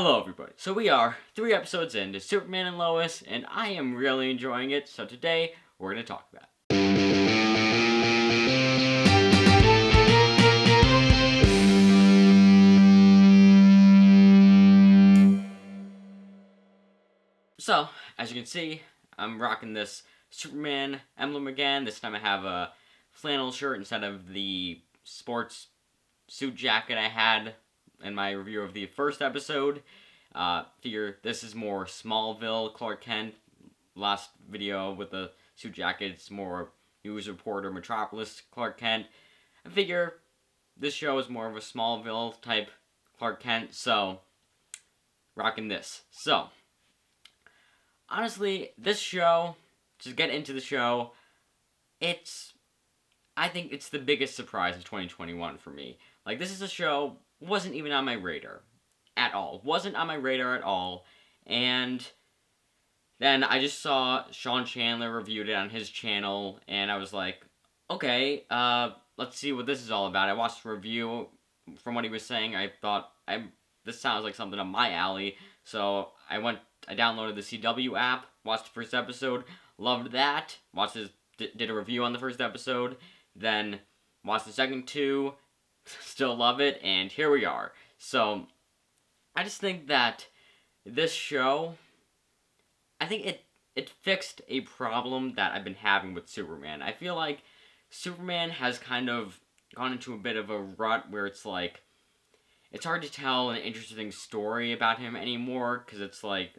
Hello everybody. So we are 3 episodes into Superman and Lois, and I am really enjoying it, so today we're going to talk about it. So, as you can see, I'm rocking this Superman emblem again. This time I have a flannel shirt instead of the sports suit jacket I had in my review of the first episode. Figure this is more Smallville Clark Kent. Last video with the suit jacket, it's more news reporter Metropolis Clark Kent. I figure this show is more of a Smallville type Clark Kent, so rocking this. So, honestly, this show, to get into the show, I think it's the biggest surprise of 2021 for me. Like, this is a show, wasn't even on my radar at all. Wasn't on my radar at all, and then I just saw Sean Chandler reviewed it on his channel, and I was like, okay, let's see what this is all about. I watched the review. From what he was saying, I thought, this sounds like something up my alley, so I downloaded the CW app, watched the first episode, loved that, did a review on the first episode, then watched the second two, still love it, and here we are. So, I just think that this show, I think it fixed a problem that I've been having with Superman. I feel like Superman has kind of gone into a bit of a rut where it's like, it's hard to tell an interesting story about him anymore, because it's like,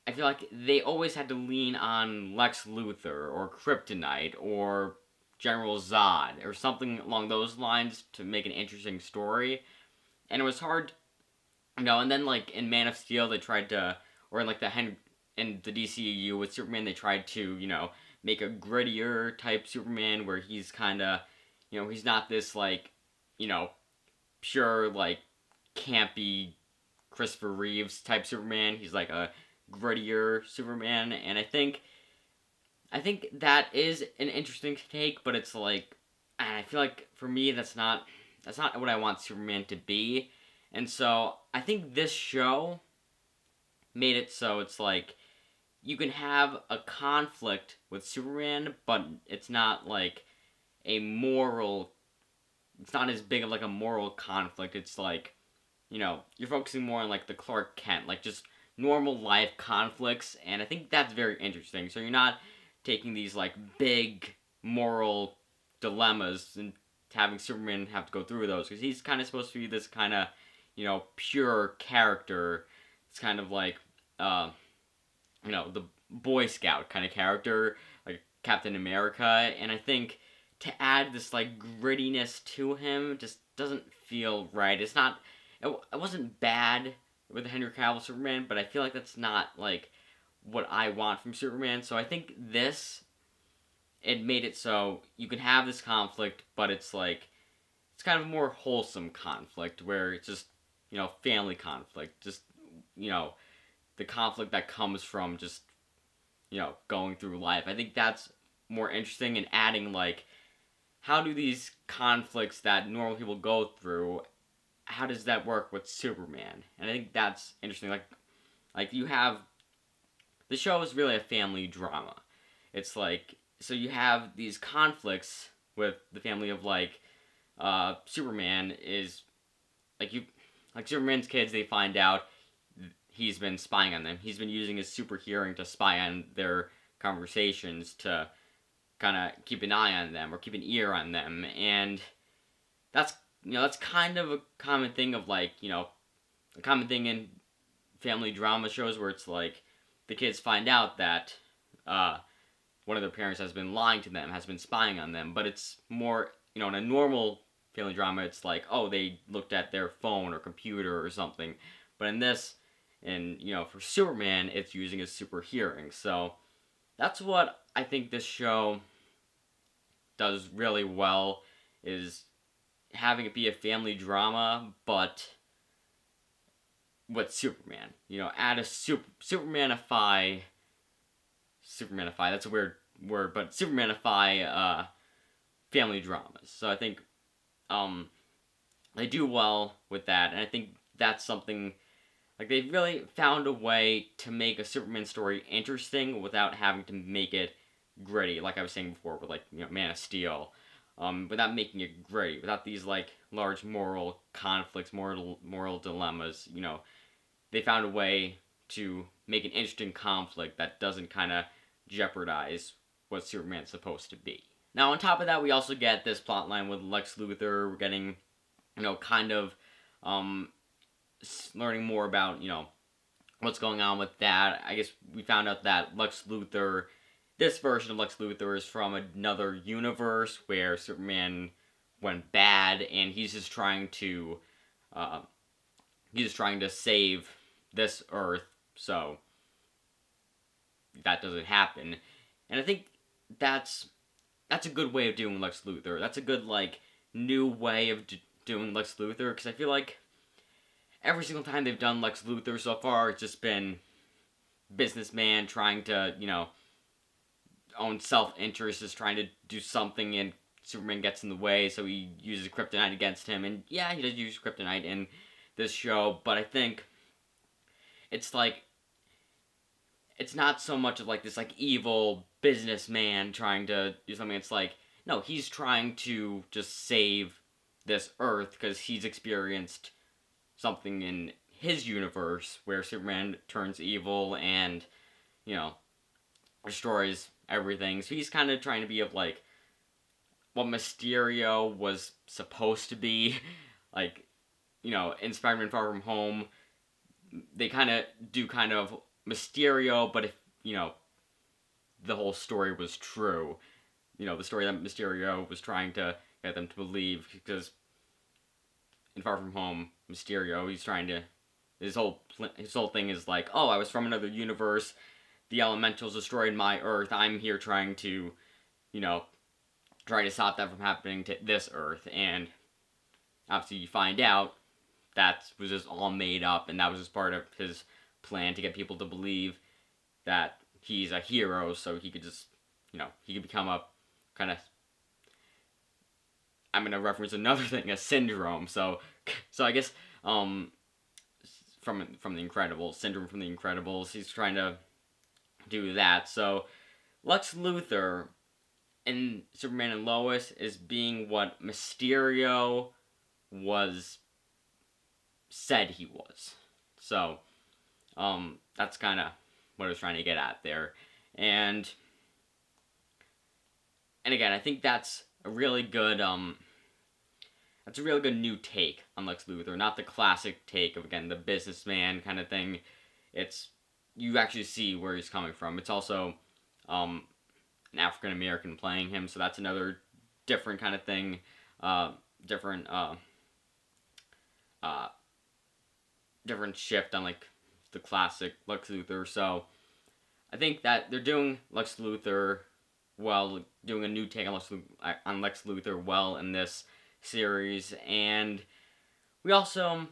I feel like they always had to lean on Lex Luthor, or Kryptonite, or General Zod, or something along those lines to make an interesting story. And it was hard, and then like in Man of Steel they tried to, or in like in the DCEU with Superman they tried to, make a grittier type Superman where he's kinda, he's not this like, pure like campy Christopher Reeves type Superman. He's like a grittier Superman, and I think that is an interesting take, but it's like, I feel like for me that's not what I want Superman to be. And so I think this show made it so it's like you can have a conflict with Superman, but it's not like it's not as big of like a moral conflict. It's like, you're focusing more on like the Clark Kent, like just normal life conflicts, and I think that's very interesting. So you're not taking these like big moral dilemmas and having Superman have to go through those, because he's kind of supposed to be this kind of, pure character. It's kind of like, the Boy Scout kind of character, like Captain America, and I think to add this like grittiness to him just doesn't feel right. It wasn't bad with the Henry Cavill Superman, but I feel like that's not like what I want from Superman. So I think it made it so you can have this conflict, but it's like, it's kind of a more wholesome conflict where it's just, family conflict, just, the conflict that comes from just, going through life. I think that's more interesting, and adding like, how do these conflicts that normal people go through, how does that work with Superman? And I think that's interesting. Like you have, the show is really a family drama. It's like, so you have these conflicts with the family of like, Superman is, like Superman's kids, they find out he's been spying on them. He's been using his super hearing to spy on their conversations to kind of keep an eye on them or keep an ear on them, and that's kind of a common thing of like, a common thing in family drama shows where it's like the kids find out that one of their parents has been lying to them, has been spying on them, but it's more, in a normal family drama, it's like, oh, they looked at their phone or computer or something, but in this, for Superman, it's using his super hearing. So that's what I think this show does really well, is having it be a family drama, but with Superman. Add a Supermanify, that's a weird word, but Supermanify family dramas. So I think they do well with that, and I think that's something Like, they really found a way to make a Superman story interesting without having to make it gritty, like I was saying before with, like, Man of Steel. Without making it gritty, without these, like, large moral conflicts, moral dilemmas, they found a way to make an interesting conflict that doesn't kind of jeopardize what Superman's supposed to be. Now, on top of that, we also get this plotline with Lex Luthor. We're getting, kind of learning more about, what's going on with that. I guess we found out that Lex Luthor, this version of Lex Luthor, is from another universe where Superman went bad, and he's just trying to save this Earth so that doesn't happen. And I think that's a good way of doing Lex Luthor. That's a good, like, new way of doing Lex Luthor, because I feel like every single time they've done Lex Luthor so far, it's just been businessman trying to, own self-interest, is trying to do something, and Superman gets in the way, so he uses kryptonite against him. And yeah, he does use kryptonite in this show, but I think it's like, it's not so much of like this like evil businessman trying to do something. It's like, no, he's trying to just save this Earth because he's experienced something in his universe where Superman turns evil and, destroys everything. So he's kind of trying to be of like what Mysterio was supposed to be. Like, in Spider-Man Far From Home, they kind of do kind of Mysterio, but if, the whole story was true. The story that Mysterio was trying to get them to believe, because in Far From Home, Mysterio, he's trying to, his whole thing is like, oh, I was from another universe, the elementals destroyed my Earth, I'm here trying to, try to stop that from happening to this Earth, and obviously you find out that was just all made up, and that was just part of his plan to get people to believe that he's a hero, so he could just, he could become a kind of, I'm going to reference another thing, a syndrome. So I guess, from The Incredibles, syndrome from The Incredibles, he's trying to do that. So Lex Luthor in Superman and Lois is being what Mysterio was said he was. So, that's kind of what I was trying to get at there. And again, I think that's a really good, new take on Lex Luthor. Not the classic take of, again, the businessman kind of thing. It's, you actually see where he's coming from. It's also, an African American playing him, so that's another different kind of thing. Different shift on, like, the classic Lex Luthor. So I think that they're doing Lex Luthor well, doing a new take on Lex Luthor well in this series. And we also,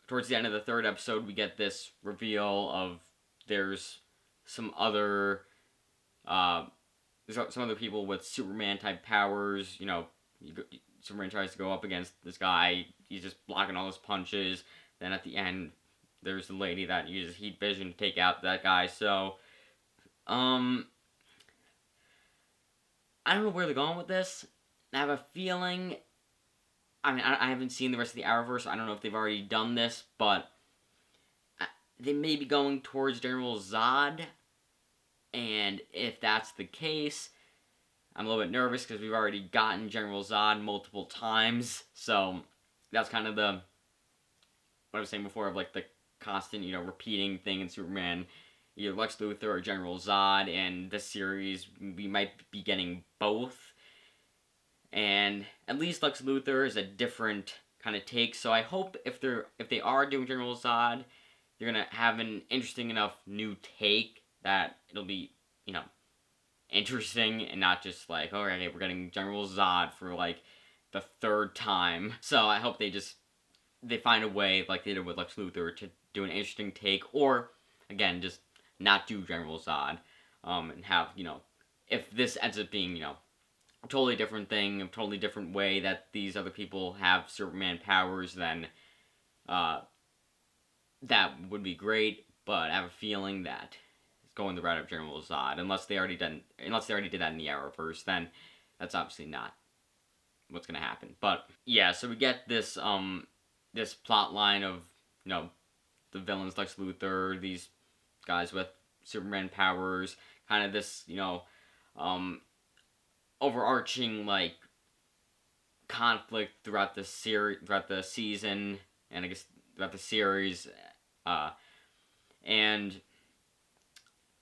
towards the end of the third episode, we get this reveal of there's some other people with Superman type powers. Superman tries to go up against this guy, he's just blocking all his punches. Then at the end, there's the lady that uses heat vision to take out that guy. So, I don't know where they're going with this. I have a feeling, I haven't seen the rest of the Arrowverse, so I don't know if they've already done this, but they may be going towards General Zod, and if that's the case, I'm a little bit nervous because we've already gotten General Zod multiple times, so that's kind of what I was saying before of like the constant, repeating thing in Superman, either Lex Luthor or General Zod, and this series we might be getting both. And at least Lex Luthor is a different kind of take, so I hope if they are doing General Zod, they're gonna have an interesting enough new take that it'll be, interesting and not just like, okay, we're getting General Zod for like the third time. So I hope they find a way, like they did with Lex Luthor, to do an interesting take, or again, just not do General Zod, and have, if this ends up being, a totally different thing, a totally different way that these other people have Superman powers, then that would be great, but I have a feeling that it's going the route of General Zod, unless they already did that in the Arrowverse, then that's obviously not what's gonna happen. But yeah, so we get this plot line of, you know, the villains Lex Luthor, these guys with Superman powers, kind of this, um, overarching like conflict throughout the throughout the season, and I guess throughout the series, uh, and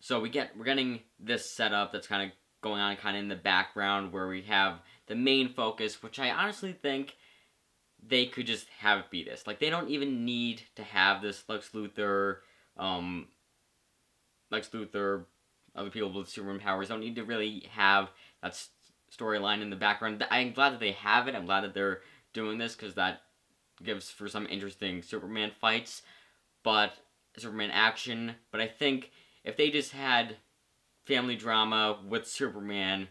so we're getting this setup that's kind of going on kind of in the background where we have the main focus, which I honestly think they could just have it be this. Like, they don't even need to have this um, Lex Luthor, other people with Superman powers don't need to really have that storyline in the background. I'm glad that they have it. I'm glad that they're doing this because that gives for some interesting Superman fights, but Superman action. But I think if they just had family drama with Superman,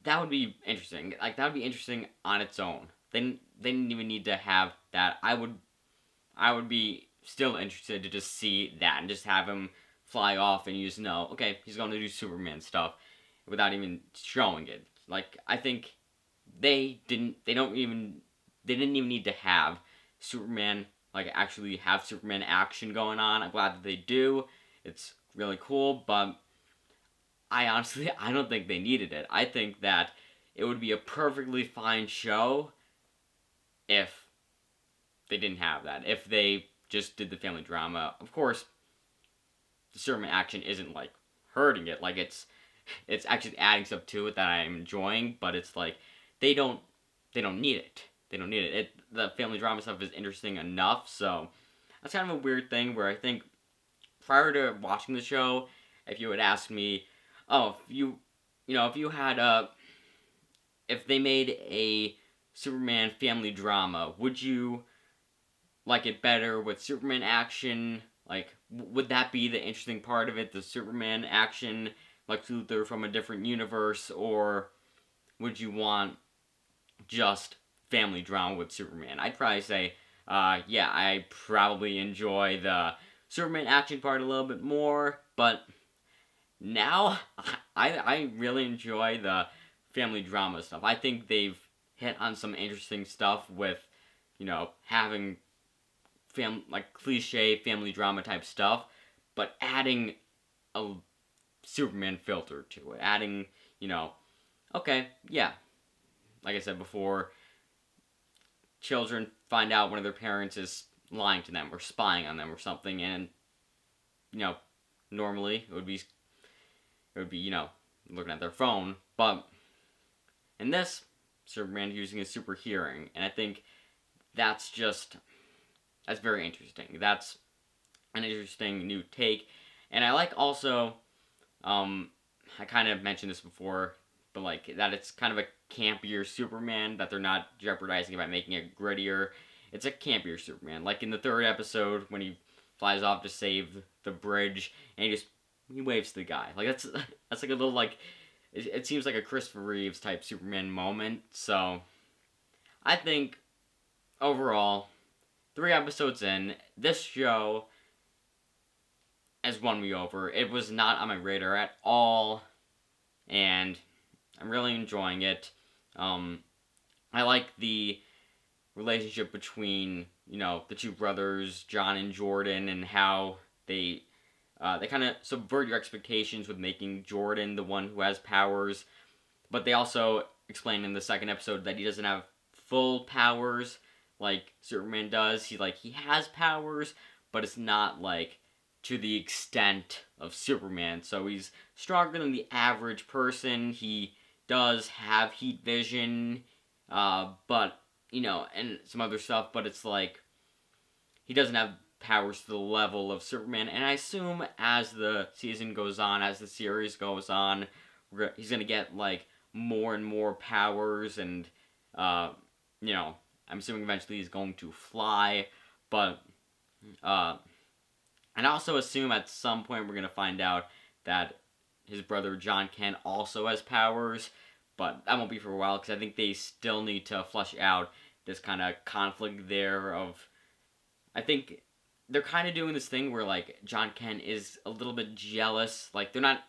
that would be interesting. Like, that would be interesting on its own. They didn't even need to have that. I would be still interested to just see that and just have him fly off and you just know, okay, he's going to do Superman stuff without even showing it. Like, I think they didn't even need to have Superman, like, actually have Superman action going on. I'm glad that they do. It's really cool, but I don't think they needed it. I think that it would be a perfectly fine show if they didn't have that. If they just did the family drama. Of course, the Superman action isn't like hurting it. Like, it's actually adding stuff to it that I'm enjoying, but it's like they don't need it. They don't need it. The family drama stuff is interesting enough, so that's kind of a weird thing where I think prior to watching the show, if you had asked me, oh, if you had if they made a Superman family drama, would you like it better with Superman action? Like, would that be the interesting part of it, the Superman action, like Luthor from a different universe, or would you want just family drama with Superman? I'd probably say, yeah, I probably enjoy the Superman action part a little bit more, but now I really enjoy the family drama stuff. I think they've hit on some interesting stuff with, having like cliche family drama type stuff, but adding a Superman filter to it. Adding, okay, yeah, like I said before, children find out one of their parents is lying to them or spying on them or something, and normally it would be looking at their phone, but in this, Superman using his super hearing, and I think that's very interesting. That's an interesting new take, and I like also, I kind of mentioned this before, but like that it's kind of a campier Superman, that they're not jeopardizing by making it grittier. It's a campier Superman, like in the third episode when he flies off to save the bridge, and he waves to the guy. Like that's like a little like it seems like a Christopher Reeves type Superman moment. So I think overall, 3 episodes in, this show has won me over. It was not on my radar at all, and I'm really enjoying it. I like the relationship between, the two brothers, John and Jordan, and how they kind of subvert your expectations with making Jordan the one who has powers, but they also explain in the second episode that he doesn't have full powers like Superman does. He has powers, but it's not like to the extent of Superman. So he's stronger than the average person. He does have heat vision, but and some other stuff. But it's like he doesn't have powers to the level of Superman. And I assume as the season goes on, as the series goes on, he's gonna get like more and more powers, and I'm assuming eventually he's going to fly. But and I also assume at some point we're gonna find out that his brother John Kent also has powers, but that won't be for a while because I think they still need to flesh out this kind of conflict there. I think they're kind of doing this thing where like John Kent is a little bit jealous. Like they're not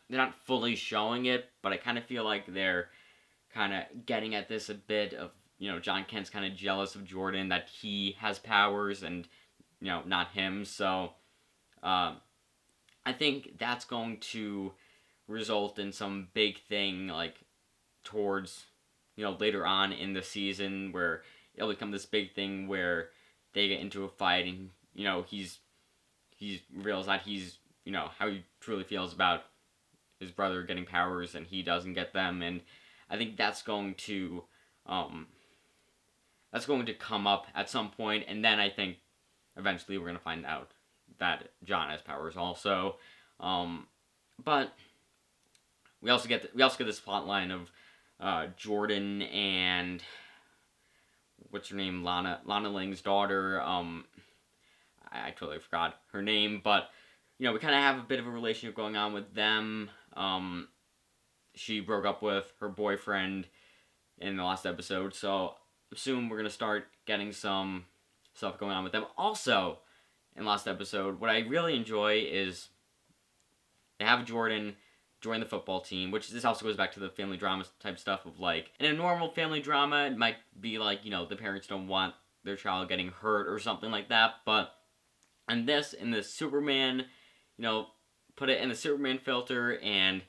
fully showing it, but I kind of feel like they're kind of getting at this a bit of, John Kent's kind of jealous of Jordan that he has powers and not him. So I think that's going to result in some big thing like towards later on in the season where it'll become this big thing where they get into a fight and he's realized that he's how he truly feels about his brother getting powers and he doesn't get them, and I think that's going to come up at some point, and then I think eventually we're gonna find out that John has powers also, but we also get this plot line of Jordan and what's her name, Lana Lang's daughter. I totally forgot her name, but we kind of have a bit of a relationship going on with them. She broke up with her boyfriend in the last episode, so soon we're gonna start getting some stuff going on with them. Also, in last episode, what I really enjoy is they have Jordan join the football team, which this also goes back to the family drama type stuff of like, in a normal family drama, it might be like, the parents don't want their child getting hurt or something like that, but in the Superman, put it in the Superman filter, and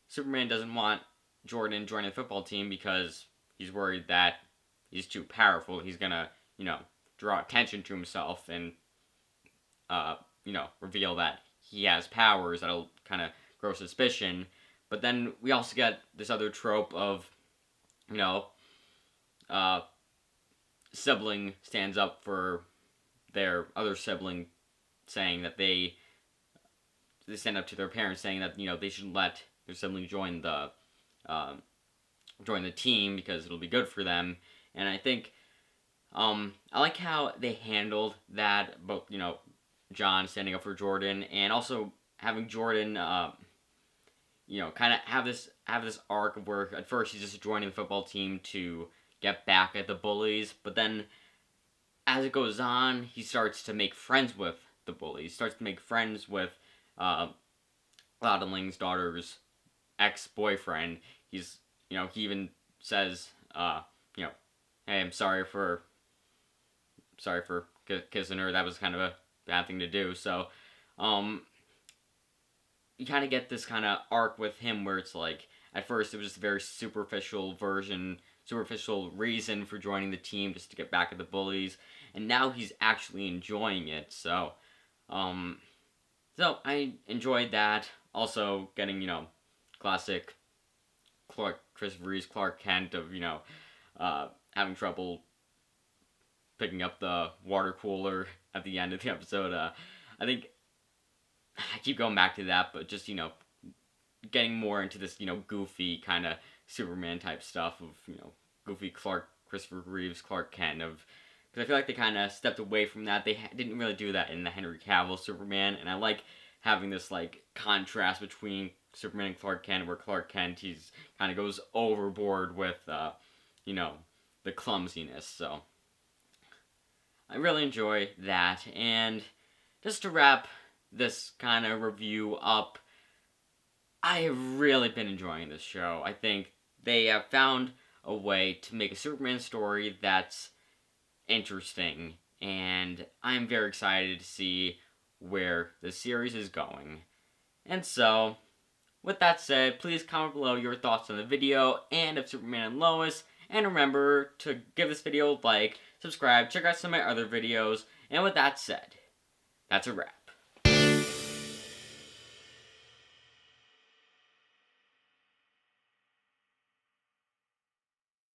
Superman doesn't want Jordan joining the football team because he's worried that he's too powerful. He's gonna, draw attention to himself and, reveal that he has powers that'll kind of grow suspicion. But then we also get this other trope of, sibling stands up for their other sibling, saying that they stand up to their parents, saying that they shouldn't let their sibling join the team because it'll be good for them. And I think I like how they handled that, both John standing up for Jordan and also having Jordan kind of have this arc of where at first he's just joining the football team to get back at the bullies, but then as it goes on, he starts to make friends with the bullies. He starts to make friends with Loudon Ling's daughter's ex-boyfriend. He's, he even says, hey, I'm sorry for kissing her. That was kind of a bad thing to do. So, you kind of get this kind of arc with him where it's like, at first it was just a very superficial reason for joining the team just to get back at the bullies, and now he's actually enjoying it. So I enjoyed that. Also getting, classic Christopher Reeve's Clark Kent of, having trouble picking up the water cooler at the end of the episode. I think I keep going back to that, but just, getting more into this, goofy kind of Superman type stuff of, goofy Christopher Reeve's Clark Kent of, because I feel like they kind of stepped away from that. They didn't really do that in the Henry Cavill Superman, and I like having this, like, contrast between Superman and Clark Kent, where Clark Kent, he's kind of goes overboard with, the clumsiness, so I really enjoy that. And just to wrap this kind of review up, I have really been enjoying this show. I think they have found a way to make a Superman story that's interesting, and I'm very excited to see where the series is going. And so, with that said, please comment below your thoughts on the video and of Superman and Lois, and remember to give this video a like, subscribe, check out some of my other videos, and with that said, that's a wrap.